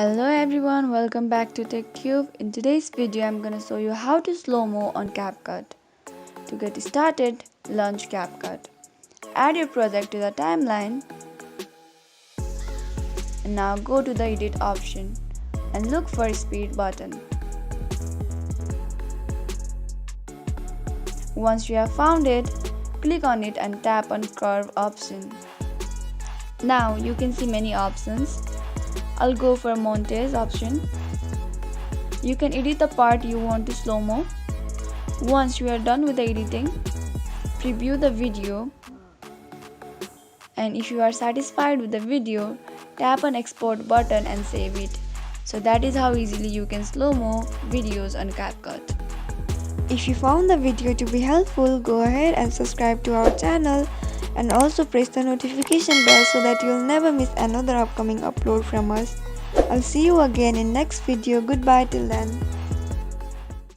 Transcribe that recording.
Hello everyone, welcome back to TechTube. In today's video, I'm gonna show you how to slow-mo on CapCut. To get started, launch CapCut. Add your project to the timeline and now go to the edit option and look for speed button. Once you have found it, click on it and tap on curve option. Now you can see many options. I'll go for montage option. You can edit the part you want to slow-mo. Once you are done with the editing, preview the video, and if you are satisfied with the video, tap on export button and save it. So that is how easily you can slow-mo videos on CapCut. If you found the video to be helpful, go ahead and subscribe to our channel and also press the notification bell so that you'll never miss another upcoming upload from us. I'll see you again in next video. Goodbye till then.